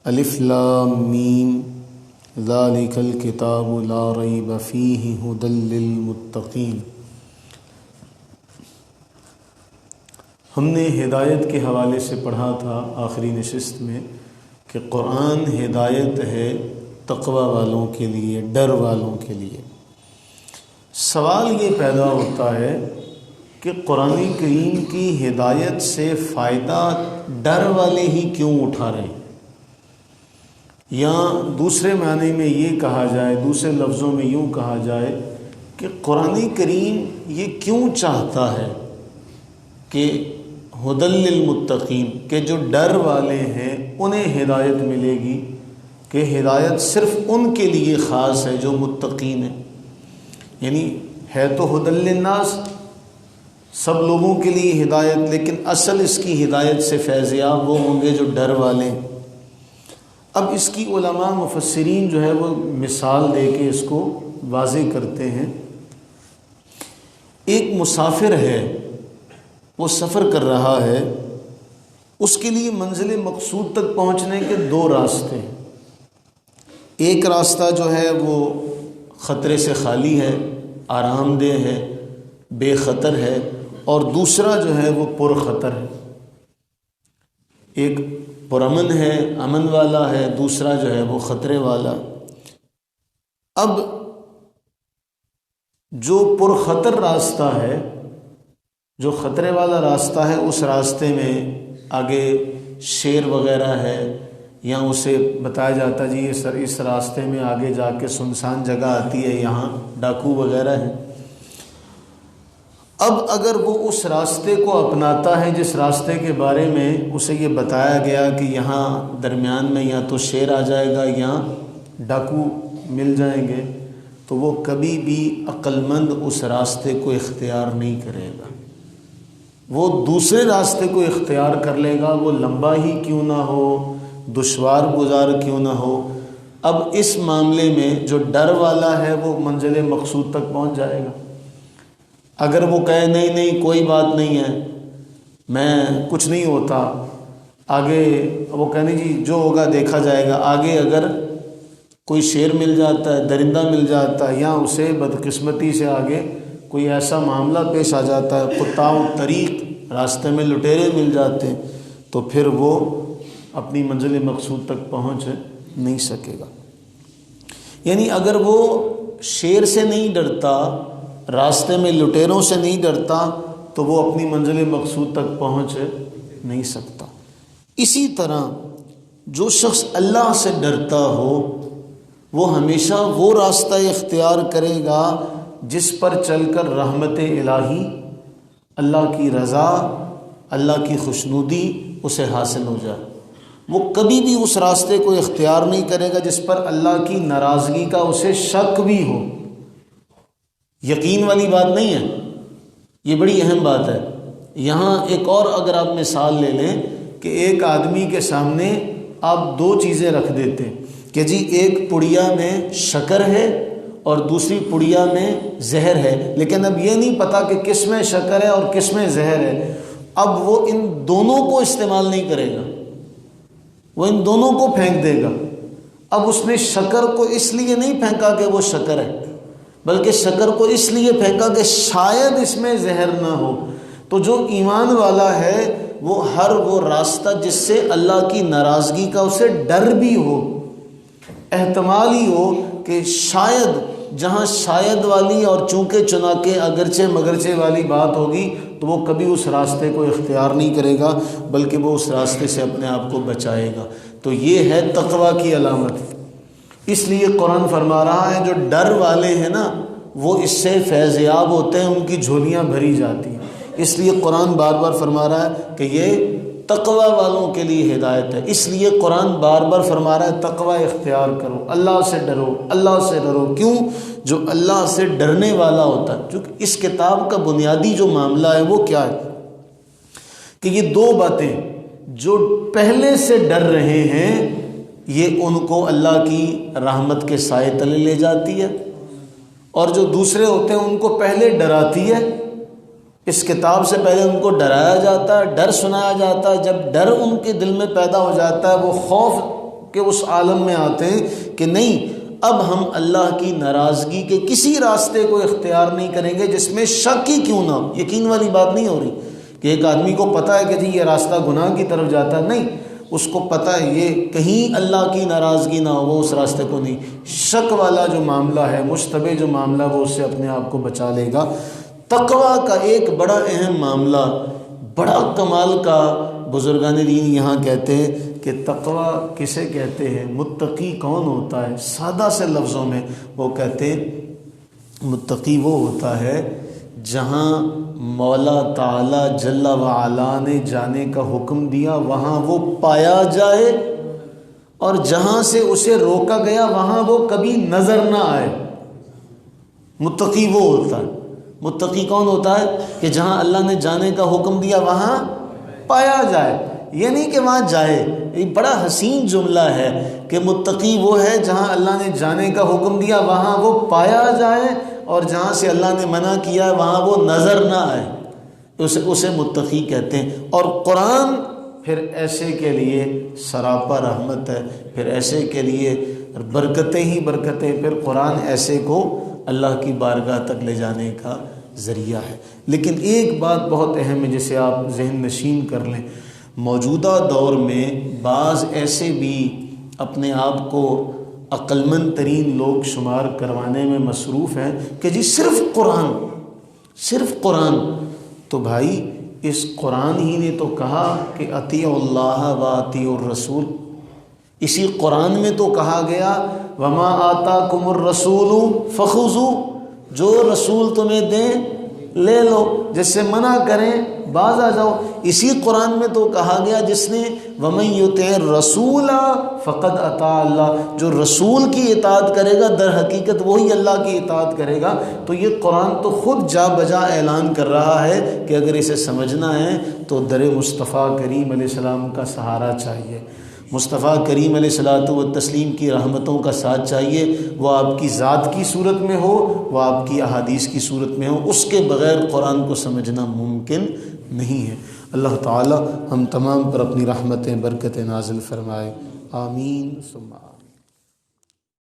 الف لام میم ذالک الکتاب لا ریب فیہ ھدی للمتقین۔ ہم نے ہدایت کے حوالے سے پڑھا تھا آخری نشست میں کہ قرآن ہدایت ہے تقوی والوں کے لیے، ڈر والوں کے لیے۔ سوال یہ پیدا ہوتا ہے کہ قرآن کریم کی ہدایت سے فائدہ ڈر والے ہی کیوں اٹھا رہے ہیں، یا دوسرے معنی میں یہ کہا جائے، دوسرے لفظوں میں یوں کہا جائے کہ قرآن کریم یہ کیوں چاہتا ہے کہ ھدی للمتقین، کہ جو ڈر والے ہیں انہیں ہدایت ملے گی، کہ ہدایت صرف ان کے لیے خاص ہے جو متقین ہیں، یعنی ہے تو ھدی للناس، سب لوگوں کے لیے ہدایت، لیکن اصل اس کی ہدایت سے فیضیاب وہ ہوں گے جو ڈر والے ہیں۔ اب اس کی علماء مفسرین جو ہے وہ مثال دے کے اس کو واضح کرتے ہیں۔ ایک مسافر ہے، وہ سفر کر رہا ہے، اس کے لیے منزل مقصود تک پہنچنے کے دو راستے ہیں۔ ایک راستہ جو ہے وہ خطرے سے خالی ہے، آرام دہ ہے، بے خطر ہے، اور دوسرا جو ہے وہ پر خطر ہے۔ ایک پرامن ہے، امن والا ہے، دوسرا جو ہے وہ خطرے والا۔ اب جو پرخطر راستہ ہے، جو خطرے والا راستہ ہے، اس راستے میں آگے شیر وغیرہ ہے، یا اسے بتایا جاتا جی اس راستے میں آگے جا کے سنسان جگہ آتی ہے، یہاں ڈاکو وغیرہ ہے۔ اب اگر وہ اس راستے کو اپناتا ہے جس راستے کے بارے میں اسے یہ بتایا گیا کہ یہاں درمیان میں یا تو شیر آ جائے گا یا ڈاکو مل جائیں گے، تو وہ کبھی بھی عقل مند اس راستے کو اختیار نہیں کرے گا، وہ دوسرے راستے کو اختیار کر لے گا، وہ لمبا ہی کیوں نہ ہو، دشوار گزار کیوں نہ ہو۔ اب اس معاملے میں جو ڈر والا ہے وہ منزل مقصود تک پہنچ جائے گا۔ اگر وہ کہے نہیں نہیں کوئی بات نہیں ہے، میں کچھ نہیں ہوتا، آگے وہ کہنے جی جو ہوگا دیکھا جائے گا، آگے اگر کوئی شیر مل جاتا ہے، درندہ مل جاتا ہے، یا اسے بدقسمتی سے آگے کوئی ایسا معاملہ پیش آ جاتا ہے، قطاع الطریق راستے میں لٹیرے مل جاتے ہیں، تو پھر وہ اپنی منزل مقصود تک پہنچ نہیں سکے گا۔ یعنی اگر وہ شیر سے نہیں ڈرتا، راستے میں لٹیروں سے نہیں ڈرتا، تو وہ اپنی منزل مقصود تک پہنچ نہیں سکتا۔ اسی طرح جو شخص اللہ سے ڈرتا ہو وہ ہمیشہ وہ راستہ اختیار کرے گا جس پر چل کر رحمت الہی، اللہ کی رضا، اللہ کی خوشنودی اسے حاصل ہو جائے۔ وہ کبھی بھی اس راستے کو اختیار نہیں کرے گا جس پر اللہ کی ناراضگی کا اسے شک بھی ہو۔ یقین والی بات نہیں ہے، یہ بڑی اہم بات ہے۔ یہاں ایک اور اگر آپ مثال لے لیں کہ ایک آدمی کے سامنے آپ دو چیزیں رکھ دیتے ہیں کہ جی ایک پڑیا میں شکر ہے اور دوسری پڑیا میں زہر ہے، لیکن اب یہ نہیں پتہ کہ کس میں شکر ہے اور کس میں زہر ہے۔ اب وہ ان دونوں کو استعمال نہیں کرے گا، وہ ان دونوں کو پھینک دے گا۔ اب اس نے شکر کو اس لیے نہیں پھینکا کہ وہ شکر ہے، بلکہ شکر کو اس لیے پھینکا کہ شاید اس میں زہر نہ ہو۔ تو جو ایمان والا ہے وہ ہر وہ راستہ جس سے اللہ کی ناراضگی کا اسے ڈر بھی ہو، احتمال ہی ہو کہ شاید، جہاں شاید والی اور چونکہ چنانکہ اگرچہ مگرچہ والی بات ہوگی، تو وہ کبھی اس راستے کو اختیار نہیں کرے گا، بلکہ وہ اس راستے سے اپنے آپ کو بچائے گا۔ تو یہ ہے تقویٰ کی علامت۔ اس لیے قرآن فرما رہا ہے جو ڈر والے ہیں نا وہ اس سے فیضیاب ہوتے ہیں، ان کی جھولیاں بھری جاتی ہیں۔ اس لیے قرآن بار بار فرما رہا ہے کہ یہ تقوی والوں کے لیے ہدایت ہے۔ اس لیے قرآن بار بار فرما رہا ہے تقوی اختیار کرو، اللہ سے ڈرو، اللہ سے ڈرو۔ کیوں؟ جو اللہ سے ڈرنے والا ہوتا ہے، چونکہ اس کتاب کا بنیادی جو معاملہ ہے وہ کیا ہے کہ یہ دو باتیں، جو پہلے سے ڈر رہے ہیں یہ ان کو اللہ کی رحمت کے سائے تلے لے جاتی ہے، اور جو دوسرے ہوتے ہیں ان کو پہلے ڈراتی ہے۔ اس کتاب سے پہلے ان کو ڈرایا جاتا ہے، ڈر سنایا جاتا ہے۔ جب ڈر ان کے دل میں پیدا ہو جاتا ہے، وہ خوف کہ اس عالم میں آتے ہیں کہ نہیں، اب ہم اللہ کی ناراضگی کے کسی راستے کو اختیار نہیں کریں گے جس میں شک ہی کیوں نہ ہو۔ یقین والی بات نہیں ہو رہی کہ ایک آدمی کو پتہ ہے کہ جی یہ راستہ گناہ کی طرف جاتا ہے، نہیں، اس کو پتہ ہے یہ کہیں اللہ کی ناراضگی نہ ہو، وہ اس راستے کو نہیں۔ شک والا جو معاملہ ہے، مشتبہ جو معاملہ، وہ اس سے اپنے آپ کو بچا لے گا۔ تقویٰ کا ایک بڑا اہم معاملہ، بڑا کمال کا، بزرگان دین یہاں کہتے ہیں کہ تقویٰ کسے کہتے ہیں، متقی کون ہوتا ہے؟ سادہ سے لفظوں میں وہ کہتے ہیں متقی وہ ہوتا ہے جہاں مولا تعالی جل وعلا نے جانے کا حکم دیا وہاں وہ پایا جائے، اور جہاں سے اسے روکا گیا وہاں وہ کبھی نظر نہ آئے۔ متقی وہ ہوتا ہے۔ متقی کون ہوتا ہے؟ کہ جہاں اللہ نے جانے کا حکم دیا وہاں پایا جائے، یہ نہیں کہ وہاں جائے۔ یہ بڑا حسین جملہ ہے کہ متقی وہ ہے جہاں اللہ نے جانے کا حکم دیا وہاں وہ پایا جائے، اور جہاں سے اللہ نے منع کیا وہاں وہ نظر نہ آئے، اسے متقی کہتے ہیں۔ اور قرآن پھر ایسے کے لیے سراپا رحمت ہے، پھر ایسے کے لیے برکتیں ہی برکتیں، پھر قرآن ایسے کو اللہ کی بارگاہ تک لے جانے کا ذریعہ ہے۔ لیکن ایک بات بہت اہم ہے جسے آپ ذہن نشین کر لیں، موجودہ دور میں بعض ایسے بھی اپنے آپ کو عقل مند ترین لوگ شمار کروانے میں مصروف ہیں کہ جی صرف قرآن۔ تو بھائی اس قرآن ہی نے تو کہا کہ اطیعوا اللہ و اطیعوا الرسول، اسی قرآن میں تو کہا گیا وما آتاکم الرسول فخذوا، جو رسول تمہیں دیں لے لو، جس سے منع کریں باز آ جاؤ۔ اسی قرآن میں تو کہا گیا جس نے وَمَن يُطِعِ الرَّسُولَ فَقَدْ أَطَاعَ اللَّهَ، جو رسول کی اطاعت کرے گا در حقیقت وہی اللہ کی اطاعت کرے گا۔ تو یہ قرآن تو خود جا بجا اعلان کر رہا ہے کہ اگر اسے سمجھنا ہے تو در مصطفیٰ کریم علیہ السلام کا سہارا چاہیے، مصطفیٰ کریم علیہ الصلوۃ والتسلیم کی رحمتوں کا ساتھ چاہیے، وہ آپ کی ذات کی صورت میں ہو، وہ آپ کی احادیث کی صورت میں ہو، اس کے بغیر قرآن کو سمجھنا ممکن نہیں ہے۔ اللہ تعالی ہم تمام پر اپنی رحمتیں برکتیں نازل فرمائے، آمین ثم آمین۔